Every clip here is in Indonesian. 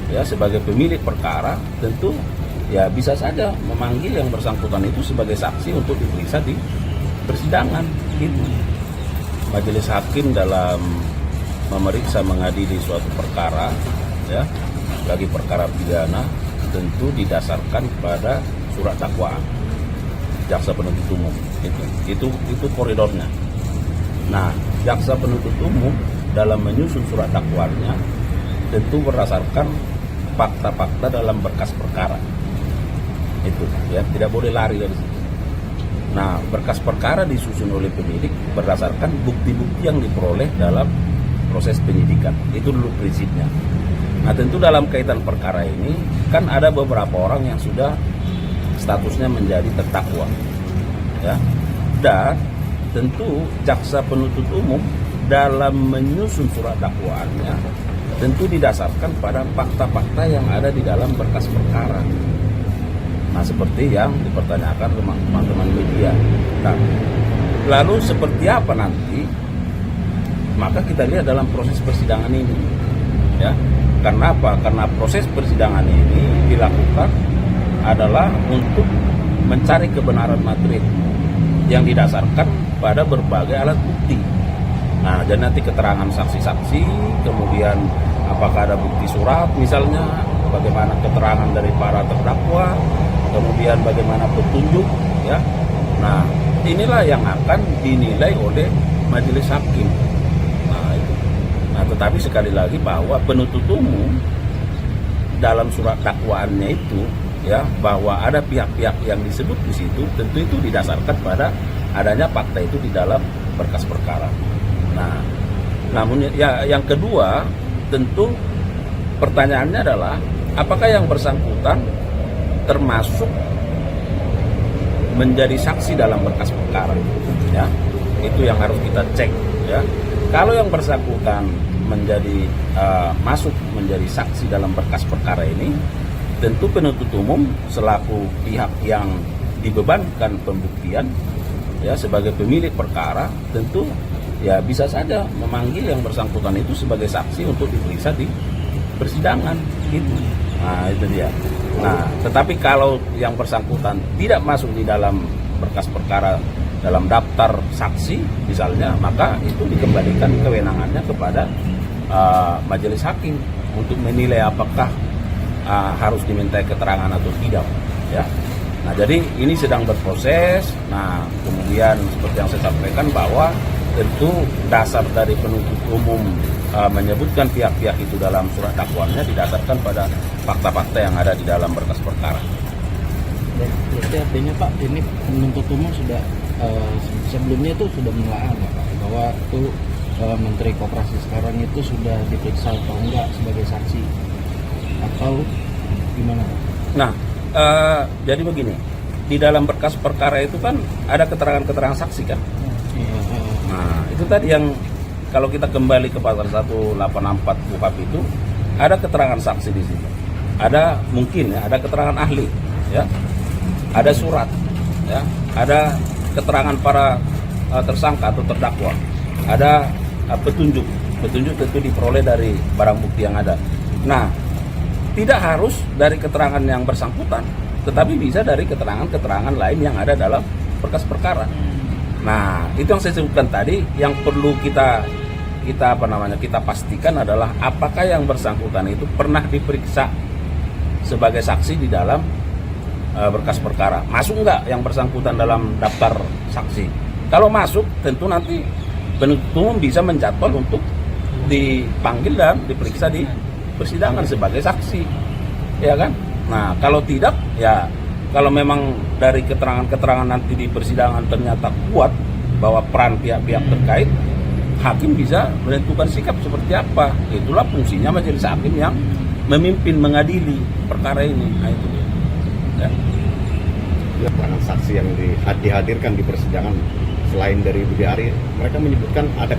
ya sebagai pemilik perkara tentu ya bisa saja memanggil yang bersangkutan itu sebagai saksi untuk diperiksa di persidangan gitu. Majelis hakim dalam memeriksa mengadili suatu perkara ya bagi perkara pidana tentu didasarkan pada surat dakwaan jaksa penuntut umum itu koridornya. Nah, jaksa penuntut umum dalam menyusun surat dakwaannya tentu berdasarkan fakta-fakta dalam berkas perkara itu ya tidak boleh lari dari situ. Nah, berkas perkara disusun oleh penyidik berdasarkan bukti-bukti yang diperoleh dalam proses penyidikan. Itu dulu prinsipnya. Nah, tentu dalam kaitan perkara ini kan ada beberapa orang yang sudah statusnya menjadi terdakwa. Ya. Dan tentu jaksa penuntut umum dalam menyusun surat dakwaannya tentu didasarkan pada fakta-fakta yang ada di dalam berkas perkara. Nah, seperti yang dipertanyakan teman-teman media. Nah, lalu seperti apa nanti? Maka kita lihat dalam proses persidangan ini, ya. Karena apa? Karena proses persidangan ini dilakukan adalah untuk mencari kebenaran material yang didasarkan pada berbagai alat bukti. Nah, dan nanti keterangan saksi-saksi, kemudian apakah ada bukti surat, misalnya, bagaimana keterangan dari para terdakwa, kemudian bagaimana petunjuk, ya. Nah, inilah yang akan dinilai oleh majelis hakim. Nah, tetapi sekali lagi bahwa penuntut umum dalam surat dakwaannya itu ya bahwa ada pihak-pihak yang disebut di situ tentu itu didasarkan pada adanya fakta itu di dalam berkas perkara. Nah, namun ya yang kedua tentu pertanyaannya adalah apakah yang bersangkutan termasuk menjadi saksi dalam berkas perkara, ya itu yang harus kita cek ya. Kalau yang bersangkutan masuk menjadi saksi dalam berkas perkara ini, tentu penuntut umum selaku pihak yang dibebankan pembuktian ya sebagai pemilik perkara tentu ya bisa saja memanggil yang bersangkutan itu sebagai saksi untuk diperiksa di persidangan gitu. Nah, itu dia. Nah, tetapi kalau yang bersangkutan tidak masuk di dalam berkas perkara dalam daftar saksi misalnya, maka itu dikembalikan kewenangannya kepada majelis hakim untuk menilai apakah harus dimintai keterangan atau tidak ya. Nah, jadi ini sedang berproses. Nah, kemudian seperti yang saya sampaikan bahwa tentu dasar dari penuntut umum menyebutkan pihak-pihak itu dalam surat dakwaannya didasarkan pada fakta-fakta yang ada di dalam berkas perkara. Berarti artinya Pak, ini penuntut umum sudah sebelumnya itu sudah menelaah Pak bahwa itu Menteri Koperasi sekarang itu sudah diperiksa atau enggak sebagai saksi atau gimana Pak? Nah, jadi begini, di dalam berkas perkara itu kan ada keterangan-keterangan saksi kan. Nah, itu tadi yang kalau kita kembali ke pasal 184 KUHP itu ada keterangan saksi di situ. Ada mungkin ya, ada keterangan ahli ya. Ada surat ya, ada keterangan para tersangka atau terdakwa. Ada petunjuk tentu diperoleh dari barang bukti yang ada. Nah, tidak harus dari keterangan yang bersangkutan, tetapi bisa dari keterangan-keterangan lain yang ada dalam berkas perkara. Nah, itu yang saya sebutkan tadi, yang perlu kita pastikan adalah apakah yang bersangkutan itu pernah diperiksa sebagai saksi di dalam berkas perkara. Masuk nggak yang bersangkutan dalam daftar saksi? Kalau masuk, tentu nanti penuntut umum bisa menjadwal untuk dipanggil dan diperiksa di persidangan sebagai saksi, ya kan? Nah, kalau tidak, ya kalau memang dari keterangan-keterangan nanti di persidangan ternyata kuat bahwa peran pihak-pihak terkait, hakim bisa menentukan sikap seperti apa. Itulah fungsinya majelis hakim yang memimpin mengadili perkara ini. Nah, itu dia. Ya. Keterangan saksi yang dihadirkan di persidangan selain dari Budi Ari, mereka menyebutkan ada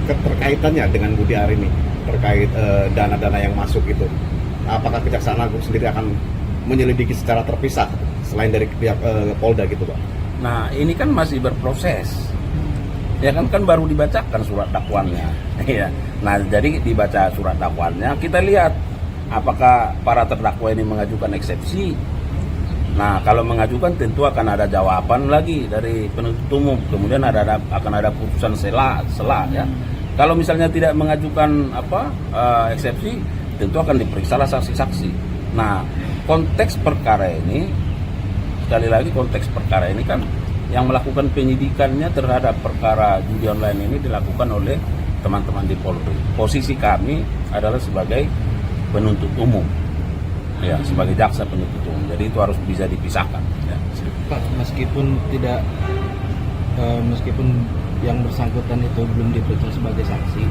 keterkaitannya dengan Budi Ari ini terkait dana-dana yang masuk itu. Apakah Kejaksaan Agung sendiri akan menyelidiki secara terpisah selain dari pihak Polda gitu Pak? Nah, ini kan masih berproses. Ya kan baru dibacakan surat dakwaannya. Ya. Nah, jadi dibaca surat dakwaannya, kita lihat apakah para terdakwa ini mengajukan eksepsi? Nah, kalau mengajukan tentu akan ada jawaban lagi dari penuntut umum. Kemudian akan ada putusan sela ya. Kalau misalnya tidak mengajukan eksepsi, tentu akan diperiksa saksi-saksi. Nah, konteks perkara ini, sekali lagi konteks perkara ini kan yang melakukan penyidikannya terhadap perkara judi online ini dilakukan oleh teman-teman di Polri. Posisi kami adalah sebagai penuntut umum, ya, sebagai jaksa penuntut umum. Jadi itu harus bisa dipisahkan. Ya. Pak, meskipun yang bersangkutan itu belum diperiksa sebagai saksi,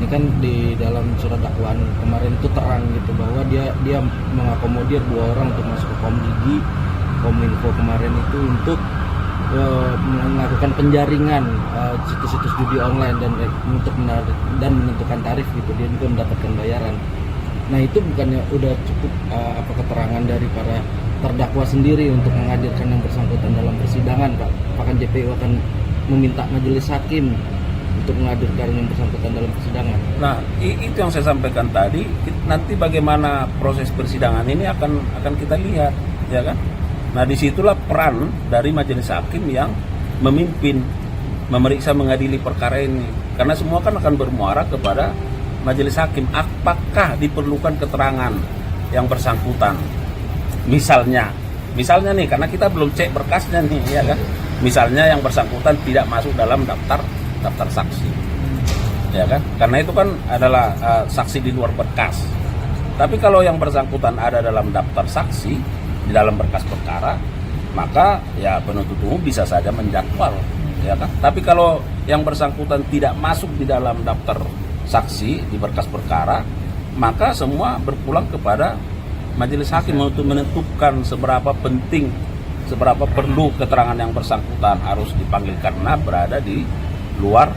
ini kan di dalam surat dakwaan kemarin itu terang gitu bahwa dia mengakomodir 2 orang untuk masuk ke Komdigi, Kominfo kemarin itu untuk melakukan penjaringan situs-situs judi online dan menentukan tarif gitu. Dia juga mendapatkan bayaran. Nah, itu bukannya udah cukup keterangan dari para terdakwa sendiri untuk menghadirkan yang bersangkutan dalam persidangan, Pak? Apakah JPU akan meminta majelis hakim untuk menghadirkan yang bersangkutan dalam persidangan? Nah, itu yang saya sampaikan tadi. Nanti bagaimana proses persidangan ini akan kita lihat, ya kan? Nah, disitulah peran dari majelis hakim yang memimpin, memeriksa, mengadili perkara ini. Karena semua kan akan bermuara kepada majelis hakim. Apakah diperlukan keterangan yang bersangkutan? Misalnya nih, karena kita belum cek berkasnya nih, ya kan? Misalnya yang bersangkutan tidak masuk dalam daftar saksi, ya kan? Karena itu kan adalah saksi di luar berkas. Tapi kalau yang bersangkutan ada dalam daftar saksi di dalam berkas perkara, maka ya penuntut umum bisa saja menjadwal, ya kan? Tapi kalau yang bersangkutan tidak masuk di dalam daftar saksi di berkas perkara, maka semua berpulang kepada majelis hakim untuk menentukan seberapa penting, seberapa perlu keterangan yang bersangkutan harus dipanggil karena berada di luar